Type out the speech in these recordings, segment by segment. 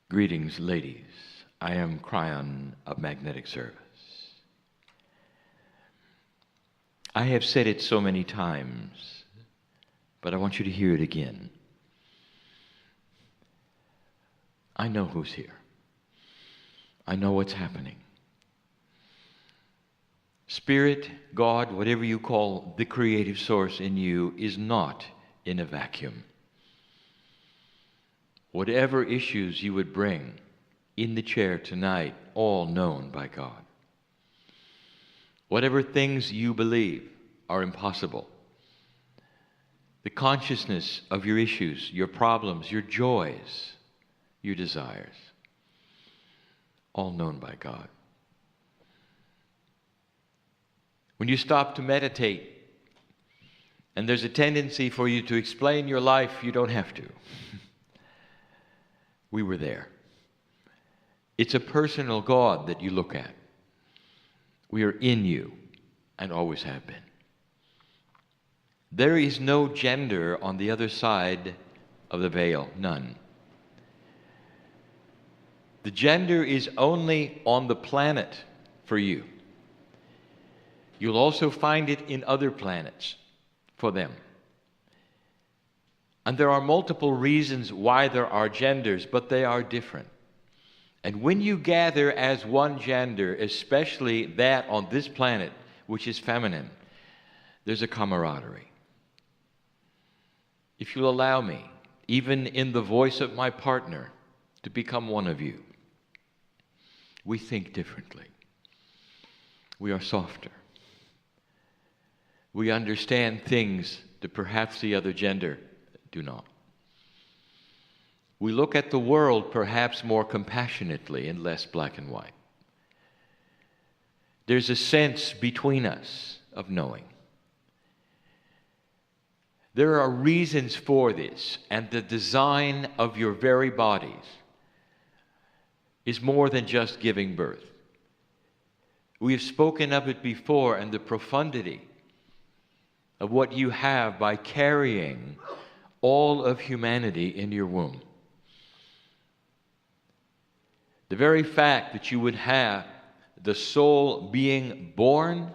Greetings, ladies. I am Kryon of Magnetic Service. I have said it so many times, but I want you to hear it again. I know who's here. I know what's happening. Spirit, God, whatever you call the creative source in you, is not in a vacuum. Whatever issues you would bring in the chair tonight, all known by God. Whatever things you believe are impossible. The consciousness of your issues, your problems, your joys, your desires, all known by God. When you stop to meditate, and there's a tendency for you to explain your life, you don't have to. We were there. It's a personal God that you look at. We are in you and always have been. There is no gender on the other side of the veil, none. The gender is only on the planet for you. You'll also find it in other planets for them. And there are multiple reasons why there are genders, but they are different. And when you gather as one gender, especially that on this planet, which is feminine, there's a camaraderie. If you'll allow me, even in the voice of my partner, to become one of you, we think differently. We are softer. We understand things that perhaps the other gender do not. We look at the world perhaps more compassionately and less black and white. There's a sense between us of knowing. There are reasons for this, and the design of your very bodies is more than just giving birth. We have spoken of it before, and the profundity of what you have by carrying all of humanity in your womb. The very fact that you would have the soul being born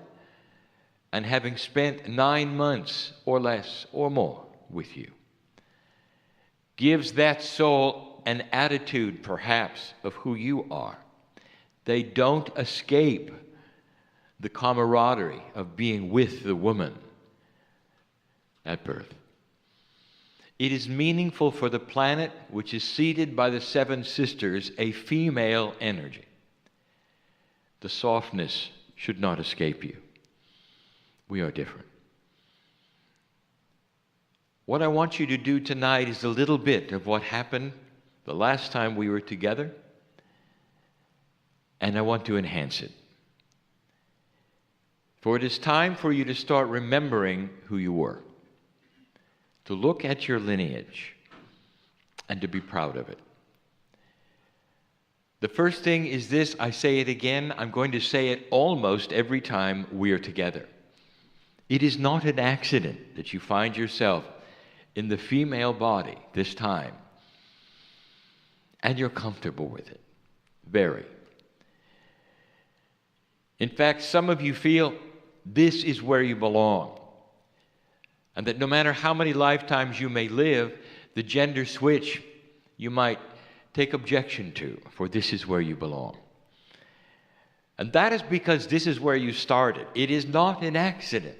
and having spent 9 months or less or more with you gives that soul an attitude perhaps of who you are. They don't escape the camaraderie of being with the woman at birth. It is meaningful for the planet, which is seated by the 7 sisters, a female energy. The softness should not escape you. We are different. What I want you to do tonight is a little bit of what happened the last time we were together, and I want to enhance it. For it is time for you to start remembering who you were, to look at your lineage and to be proud of it. The first thing is this, I say it again, I'm going to say it almost every time we are together. It is not an accident that you find yourself in the female body this time, and you're comfortable with it, very. In fact, some of you feel this is where you belong. And that no matter how many lifetimes you may live, the gender switch you might take objection to, for this is where you belong. And that is because this is where you started. It is not an accident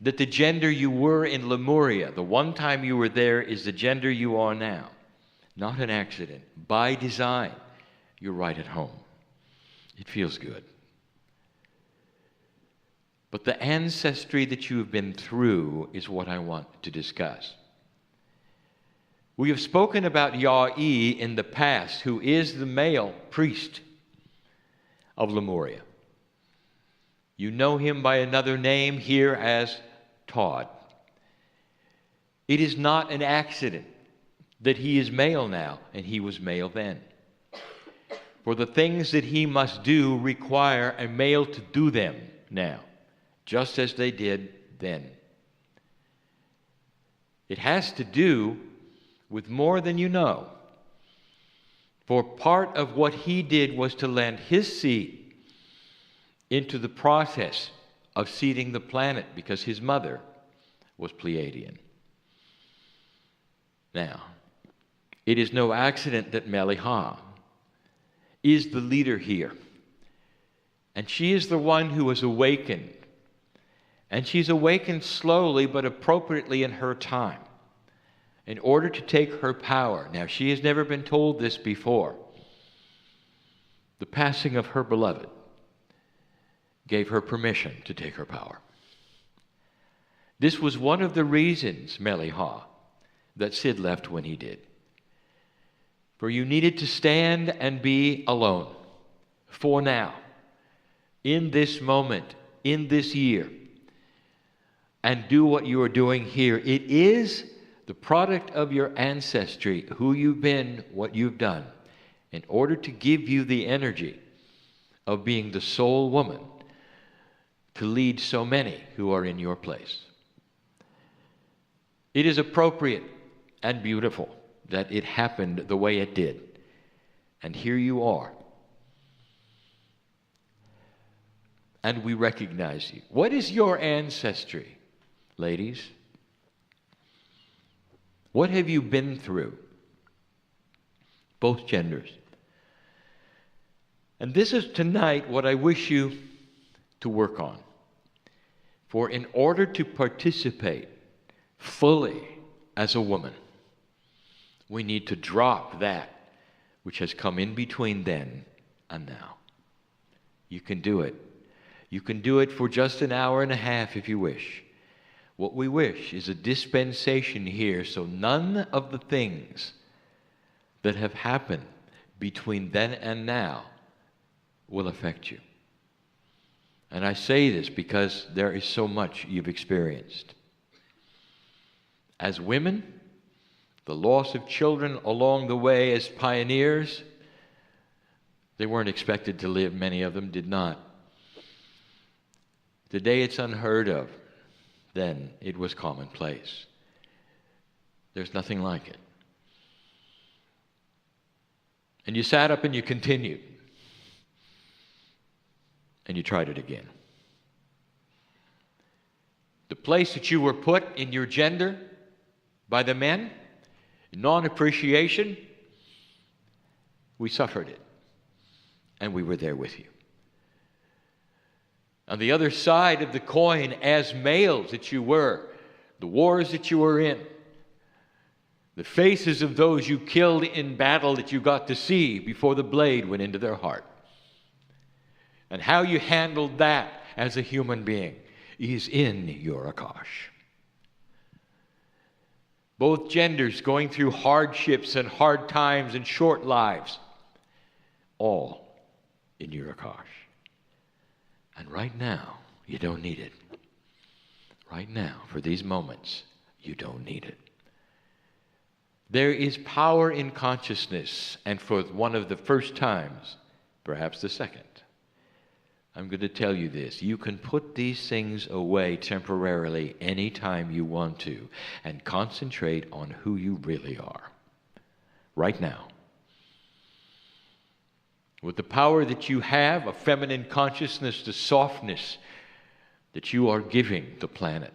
that the gender you were in Lemuria, the one time you were there, is the gender you are now. Not an accident. By design, you're right at home. It feels good. But the ancestry that you have been through is what I want to discuss. We have spoken about Yah-E in the past, who is the male priest of Lemuria. You know him by another name here as Todd. It is not an accident that he is male now and he was male then. For the things that he must do require a male to do them now, just as they did then. It has to do with more than you know. For part of what he did was to lend his seed into the process of seeding the planet, because his mother was Pleiadian. Now, it is no accident that Mele'ha is the leader here. And she is the one who was awakened. And she's awakened slowly but appropriately in her time, in order to take her power. Now, she has never been told this before. The passing of her beloved gave her permission to take her power. This was one of the reasons, Mele'ha, that Sid left when he did. For you needed to stand and be alone for now, in this moment, in this year, and do what you are doing here. It is the product of your ancestry, who you've been, what you've done, in order to give you the energy of being the sole woman to lead so many who are in your place. It is appropriate and beautiful that it happened the way it did. And here you are. And we recognize you. What is your ancestry, ladies? What have you been through? Both genders. And this is tonight what I wish you to work on. For in order to participate fully as a woman, we need to drop that which has come in between then and now. You can do it. You can do it for just an hour and a half if you wish. What we wish is a dispensation here, so none of the things that have happened between then and now will affect you. And I say this because there is so much you've experienced. As women, the loss of children along the way as pioneers, they weren't expected to live, many of them did not. Today it's unheard of. Then it was commonplace. There's nothing like it. And you sat up and you continued. And you tried it again. The place that you were put in your gender by the men, non-appreciation, we suffered it. And we were there with you. On the other side of the coin, as males that you were, the wars that you were in, the faces of those you killed in battle that you got to see before the blade went into their heart, and how you handled that as a human being is in your Akash. Both genders going through hardships and hard times and short lives, all in your Akash. And right now, you don't need it. Right now, for these moments, you don't need it. There is power in consciousness, and for one of the first times, perhaps the second, I'm going to tell you this. You can put these things away temporarily anytime you want to and concentrate on who you really are. Right now. With the power that you have, a feminine consciousness, the softness that you are giving the planet.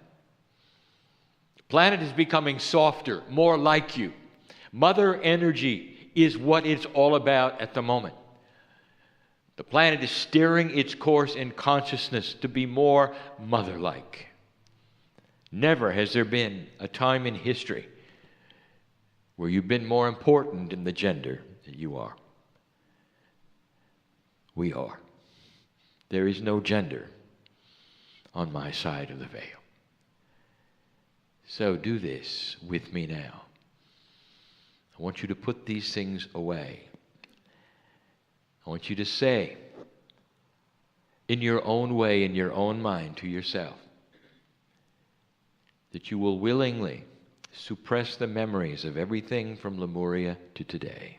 The planet is becoming softer, more like you. Mother energy is what it's all about at the moment. The planet is steering its course in consciousness to be more mother-like. Never has there been a time in history where you've been more important in the gender than you are. We are. There is no gender on my side of the veil. So do this with me now. I want you to put these things away. I want you to say, in your own way, in your own mind to yourself, that you will willingly suppress the memories of everything from Lemuria to today.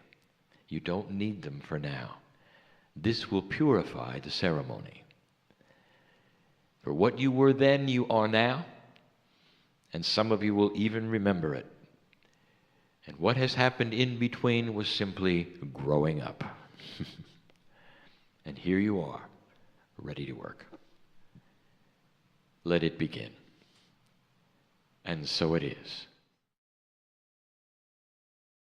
You don't need them for now. This will purify the ceremony. For what you were then, you are now, and some of you will even remember it. And what has happened in between was simply growing up. And here you are, ready to work. Let it begin. And so it is.